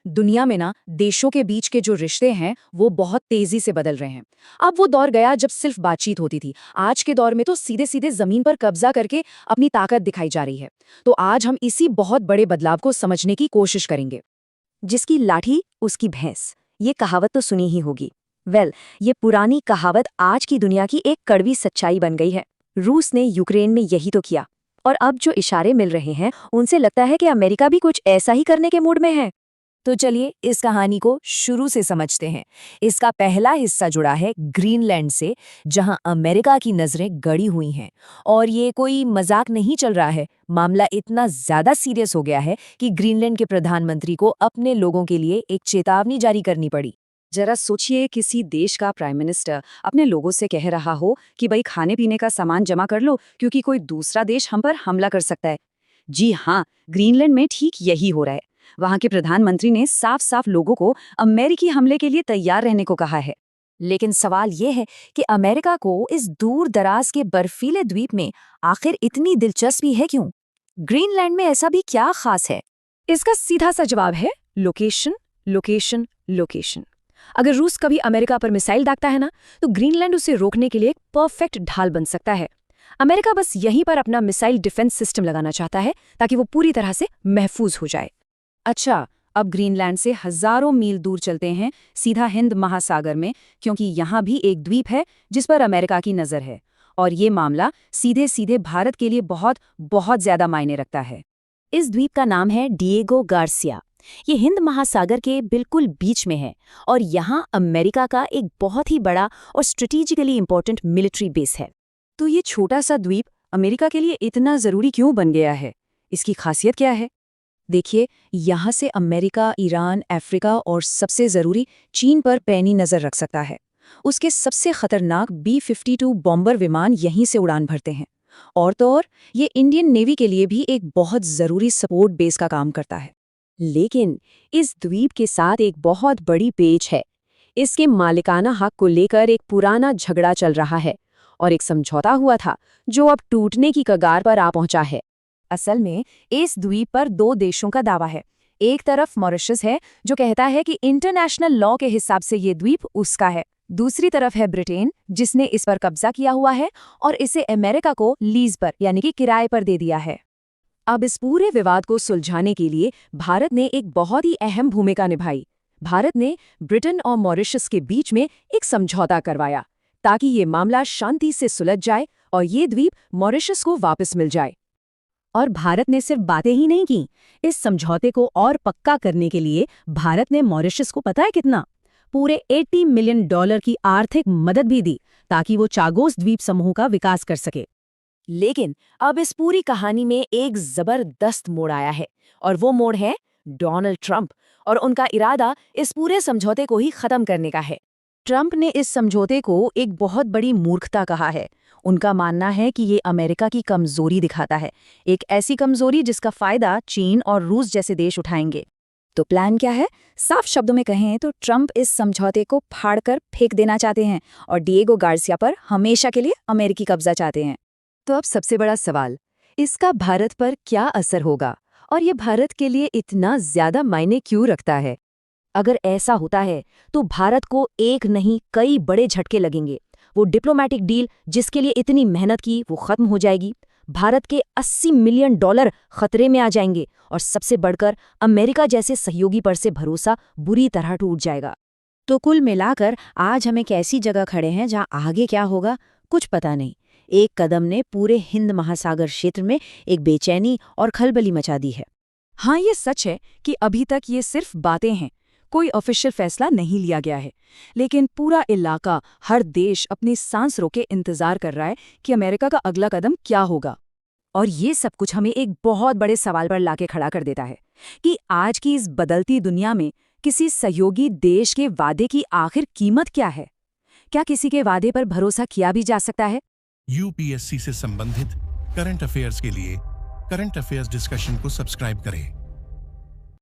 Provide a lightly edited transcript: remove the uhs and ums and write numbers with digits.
दुनिया में ना देशों के बीच के जो रिश्ते हैं वो बहुत तेजी से बदल रहे हैं। अब वो दौर गया जब सिर्फ बातचीत होती थी। आज के दौर में तो सीधे सीधे जमीन पर कब्जा करके अपनी ताकत दिखाई जा रही है। तो आज हम इसी बहुत बड़े बदलाव को समझने की कोशिश करेंगे। जिसकी लाठी उसकी भैंस, ये कहावत तो सुनी ही होगी। ये पुरानी कहावत आज की दुनिया की एक कड़वी सच्चाई बन गई है। रूस ने यूक्रेन में यही तो किया, और अब जो इशारे मिल रहे हैं उनसे लगता है कि अमेरिका भी कुछ ऐसा ही करने के मूड में है। तो चलिए इस कहानी को शुरू से समझते हैं। इसका पहला हिस्सा जुड़ा है ग्रीनलैंड से, जहां अमेरिका की नजरें गड़ी हुई हैं। और ये कोई मजाक नहीं चल रहा है। मामला इतना ज्यादा सीरियस हो गया है कि ग्रीनलैंड के प्रधानमंत्री को अपने लोगों के लिए एक चेतावनी जारी करनी पड़ी। जरा सोचिए, किसी देश का प्राइम मिनिस्टर अपने लोगों से कह रहा हो कि भाई खाने पीने का सामान जमा कर लो क्योंकि कोई दूसरा देश हम पर हमला कर सकता है। जी हाँ, ग्रीनलैंड में ठीक यही हो रहा है। वहां के प्रधानमंत्री ने साफ साफ लोगों को अमेरिकी हमले के लिए तैयार रहने को कहा है। लेकिन सवाल ये है कि अमेरिका को इस दूर दराज के बर्फीले द्वीप में आखिर इतनी दिलचस्पी है क्यों? ग्रीनलैंड में ऐसा भी क्या खास है? इसका सीधा सा जवाब है लोकेशन, लोकेशन, लोकेशन। अगर रूस कभी अमेरिका पर मिसाइल दागता है ना, तो ग्रीनलैंड उसे रोकने के लिए एक परफेक्ट ढाल बन सकता है। अमेरिका बस यहीं पर अपना मिसाइल डिफेंस सिस्टम लगाना चाहता है ताकि वो पूरी तरह से महफूज हो जाए। अच्छा, अब ग्रीनलैंड से हजारों मील दूर चलते हैं सीधा हिंद महासागर में, क्योंकि यहाँ भी एक द्वीप है जिस पर अमेरिका की नज़र है। और ये मामला सीधे सीधे भारत के लिए बहुत बहुत ज्यादा मायने रखता है। इस द्वीप का नाम है डिएगो गार्सिया। ये हिंद महासागर के बिल्कुल बीच में है और यहाँ अमेरिका का एक बहुत ही बड़ा और स्ट्रेटेजिकली इंपॉर्टेंट मिलिट्री बेस है। तो ये छोटा सा द्वीप अमेरिका के लिए इतना जरूरी क्यों बन गया है? इसकी खासियत क्या है? देखिए, यहाँ से अमेरिका, ईरान, अफ्रीका और सबसे जरूरी चीन पर पैनी नजर रख सकता है। उसके सबसे खतरनाक B-52 बॉम्बर विमान यहीं से उड़ान भरते हैं। और तो और ये इंडियन नेवी के लिए भी एक बहुत जरूरी सपोर्ट बेस का काम करता है। लेकिन इस द्वीप के साथ एक बहुत बड़ी पेच है। इसके मालिकाना हक को लेकर एक पुराना झगड़ा चल रहा है और एक समझौता हुआ था जो अब टूटने की कगार पर आ पहुंचा है। असल में इस द्वीप पर दो देशों का दावा है। एक तरफ मॉरिशस है जो कहता है कि इंटरनेशनल लॉ के हिसाब से ये द्वीप उसका है। दूसरी तरफ है ब्रिटेन, जिसने इस पर कब्जा किया हुआ है और इसे अमेरिका को लीज पर यानी कि किराए पर दे दिया है। अब इस पूरे विवाद को सुलझाने के लिए भारत ने एक बहुत ही अहम भूमिका निभाई। भारत ने ब्रिटेन और मॉरिशस के बीच में एक समझौता करवाया ताकि ये मामला शांति से सुलझ जाए और ये द्वीप मॉरिशस को वापस मिल जाए। और भारत ने सिर्फ बातें ही नहीं की। इस समझौते को और पक्का करने के लिए भारत ने मॉरिशस को पता है कितना? पूरे $80 मिलियन की आर्थिक मदद भी दी ताकि वो चागोस द्वीप समूह का विकास कर सके। लेकिन अब इस पूरी कहानी में एक जबरदस्त मोड़ आया है और वो मोड़ है डोनाल्ड ट्रंप और उनका इरादा इस पूरे समझौते को ही खत्म करने का है। ट्रंप ने इस समझौते को एक बहुत बड़ी मूर्खता कहा है। उनका मानना है कि ये अमेरिका की कमजोरी दिखाता है, एक ऐसी कमजोरी जिसका फायदा चीन और रूस जैसे देश उठाएंगे। तो प्लान क्या है? साफ शब्दों में कहें तो ट्रंप इस समझौते को फाड़कर फेंक देना चाहते हैं और डिएगो गार्सिया पर हमेशा के लिए अमेरिकी कब्जा चाहते हैं। तो अब सबसे बड़ा सवाल, इसका भारत पर क्या असर होगा और ये भारत के लिए इतना ज्यादा मायने क्यों रखता है? अगर ऐसा होता है तो भारत को एक नहीं कई बड़े झटके लगेंगे। वो डिप्लोमेटिक डील जिसके लिए इतनी मेहनत की वो खत्म हो जाएगी। भारत के $80 मिलियन खतरे में आ जाएंगे और सबसे बढ़कर अमेरिका जैसे सहयोगी पर से भरोसा बुरी तरह टूट जाएगा। तो कुल मिलाकर आज हम एक ऐसी जगह खड़े हैं जहां आगे क्या होगा कुछ पता नहीं। एक कदम ने पूरे हिंद महासागर क्षेत्र में एक बेचैनी और खलबली मचा दी है। हाँ, ये सच है कि अभी तक ये सिर्फ बातें हैं, कोई ऑफिशियल फैसला नहीं लिया गया है। लेकिन पूरा इलाका, हर देश अपनी सांस रोके इंतजार कर रहा है कि अमेरिका का अगला कदम क्या होगा। और ये सब कुछ हमें एक बहुत बड़े सवाल पर लाके खड़ा कर देता है कि आज की इस बदलती दुनिया में किसी सहयोगी देश के वादे की आखिर कीमत क्या है? क्या किसी के वादे पर भरोसा किया भी जा सकता है? यूपीएससी से संबंधित करंट अफेयर्स के लिए करंट अफेयर्स डिस्कशन को सब्सक्राइब करें।